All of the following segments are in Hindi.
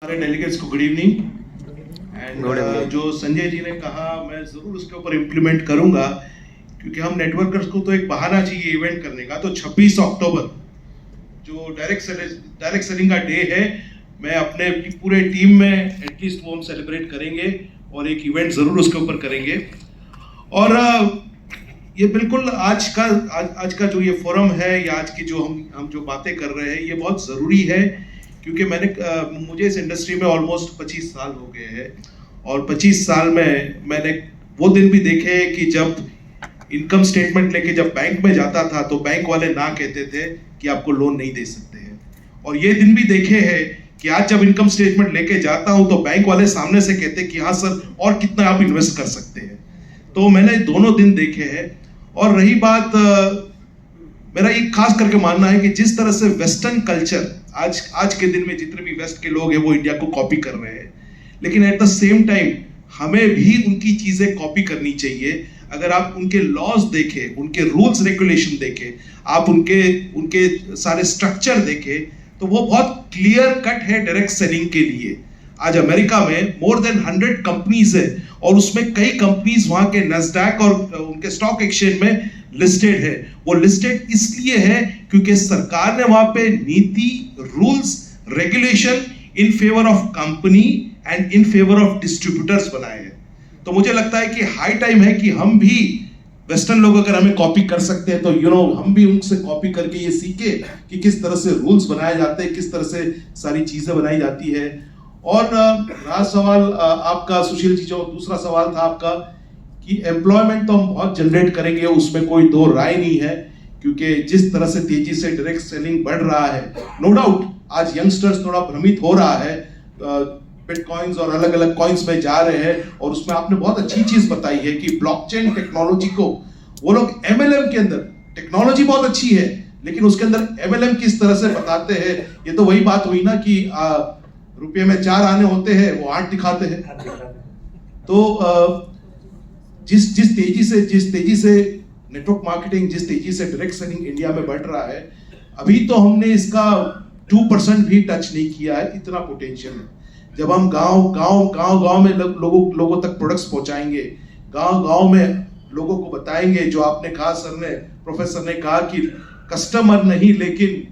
सारे डेलीगेट्स को गुड इवनिंग एंड जो संजय जी ने कहा मैं ज़रूर उसके ऊपर इम्प्लीमेंट करूंगा क्योंकि हम नेटवर्कर्स को तो एक बहाना चाहिए इवेंट करने का। तो 26 अक्टूबर जो डायरेक्ट सेलिंग का डे है, मैं अपने पूरे टीम में एटलीस्ट वो हम सेलिब्रेट करेंगे और एक इवेंट ज़रूर उसके ऊपर करेंगे। और ये बिल्कुल आज का जो ये फोरम है या आज की जो हम जो बातें कर रहे हैं ये बहुत ज़रूरी है क्योंकि मुझे इस इंडस्ट्री में ऑलमोस्ट 25 साल हो गए हैं और 25 साल में मैंने वो दिन भी देखे हैं कि जब इनकम स्टेटमेंट लेके जब बैंक में जाता था तो बैंक वाले ना कहते थे कि आपको लोन नहीं दे सकते हैं, और ये दिन भी देखे हैं कि आज जब इनकम स्टेटमेंट लेके जाता हूं तो बैंक वाले सामने से कहते हैं कि हाँ सर और कितना आप इन्वेस्ट कर सकते हैं। तो मैंने दोनों दिन देखे हैं। और रही बात, मेरा एक खास करके मानना है कि जिस तरह से वेस्टर्न कल्चर आज के दिन में जितने भी वेस्ट के लोग हैं वो इंडिया को कॉपी कर रहे हैं, लेकिन एट द सेम टाइम हमें भी उनकी चीजें कॉपी करनी चाहिए। अगर आप उनके लॉज देखें, उनके रूल्स रेगुलेशन देखें, आप उनके सारे स्ट्रक्चर देखें तो वो बहुत क्लियर कट है डायरेक्ट सेलिंग के लिए। आज अमेरिका में मोर देन 100 कंपनीज है और उसमें कई कंपनीज वहां के नैस्डैक और उनके स्टॉक एक्सचेंज में लिस्टेड है। वो लिस्टेड इसलिए है क्योंकि सरकार ने वहां पे नीति, rules, regulation in favour of company and in favour of distributors बनाए हैं। तो मुझे लगता है कि हाई टाइम है कि हम भी वेस्टर्न लोग अगर हमें कॉपी कर सकते हैं तो हम भी उनसे कॉपी करके ये सीखे कि किस तरह से रूल्स बनाए जाते हैं, किस तरह से सारी चीजें बनाई जाती है। और रहा सवाल आपका सुशील जी, जो दूसरा सवाल था आपका कि एम्प्लॉयमेंट तो हम बहुत जनरेट करेंगे, उसमें कोई दो राय नहीं है क्योंकि जिस तरह से तेजी से डायरेक्ट सेलिंग बढ़ रहा है, नो डाउट आज यंगस्टर्स थोड़ा भ्रमित हो रहा है, बिटकॉइंस और अलग अलग कॉइन्स में जा रहे हैं। और उसमें आपने बहुत अच्छी चीज बताई है कि ब्लॉकचेन टेक्नोलॉजी को वो लोग एमएलएम के अंदर, टेक्नोलॉजी बहुत अच्छी है लेकिन उसके अंदर एमएलएम किस तरह से बताते हैं। ये तो वही बात हुई ना कि रुपये में 4 आने होते हैं वो 8 दिखाते हैं। तो जिस तेजी से नेटवर्क मार्केटिंग, जिस तेजी से डायरेक्ट सेलिंग इंडिया में बढ़ रहा है, अभी तो हमने इसका 2% भी टच नहीं किया है, इतना पोटेंशियल है। जब हम गांव में लोगों तक प्रोडक्ट्स पहुंचाएंगे, गांव में लोगों को बताएंगे, जो आपने कहा प्रोफेसर ने कहा कि कस्टमर नहीं लेकिन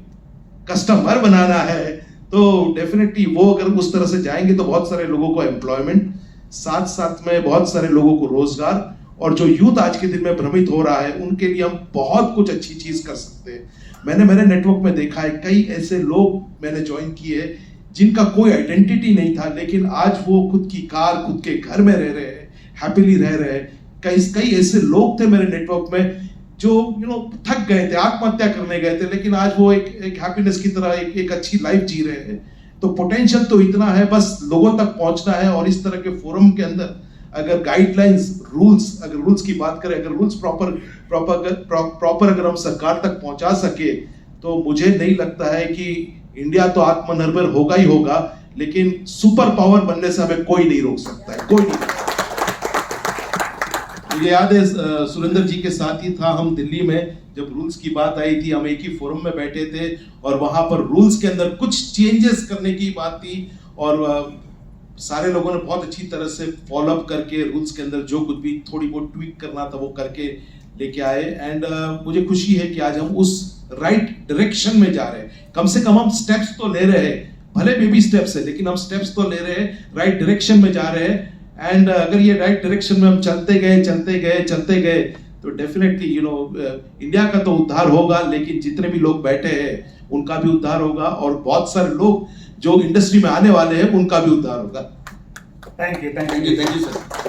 कस्टमर बनाना है, तो डेफिनेटली वो अगर उस तरह से जाएंगे तो बहुत सारे लोगों को एम्प्लॉयमेंट, साथ में बहुत सारे लोगों को रोजगार, और जो यूथ आज के दिन में भ्रमित हो रहा है उनके लिए हम बहुत कुछ अच्छी चीज कर सकते हैं। मैंने मेरे नेटवर्क में देखा है कई ऐसे लोग मैंने ज्वाइन किए जिनका कोई आइडेंटिटी नहीं था, लेकिन आज वो खुद की कार, खुद के घर में रह रहे हैं, हैप्पीली रह रहे हैं। कई ऐसे लोग थे मेरे नेटवर्क में जो थक गए थे, आत्महत्या करने गए थे, लेकिन आज वो एक हैप्पीनेस की तरह एक अच्छी लाइफ जी रहे हैं। तो पोटेंशियल तो इतना है, बस लोगों तक पहुंचना है। और इस तरह के फोरम के अंदर अगर गाइडलाइंस, अगर रूल्स की बात करें, अगर रूल्स प्रॉपर अगर हम सरकार तक पहुंचा सके तो मुझे नहीं लगता है कि इंडिया तो आत्मनिर्भर होगा ही होगा, लेकिन सुपर पावर बनने से हमें कोई नहीं रोक सकता है, कोई नहीं। मुझे याद है सुरेंद्र जी के साथ ही था हम दिल्ली में, जब रूल्स की बात आई थी, हम एक ही फोरम में बैठे थे और वहां पर रूल्स के अंदर कुछ चेंजेस करने की बात थी और सारे लोगों ने बहुत अच्छी तरह से फॉलो अप करके रूल्स के अंदर जो कुछ भी थोड़ी बहुत ट्वीक करना था वो करके लेके आए। एंड मुझे खुशी है कि आज हम उस राइट डायरेक्शन में जा रहे हैं। कम से कम हम स्टेप्स तो ले रहे हैं, भले बेबी स्टेप्स है लेकिन हम स्टेप्स तो ले रहे हैं, राइट डायरेक्शन में जा रहे हैं। एंड अगर ये राइट डायरेक्शन में हम चलते गए तो डेफिनेटली इंडिया का तो उद्धार होगा, लेकिन जितने भी लोग बैठे हैं उनका भी उद्धार होगा और बहुत सारे लोग जो इंडस्ट्री में आने वाले हैं उनका भी उद्धार होगा। Thank you sir.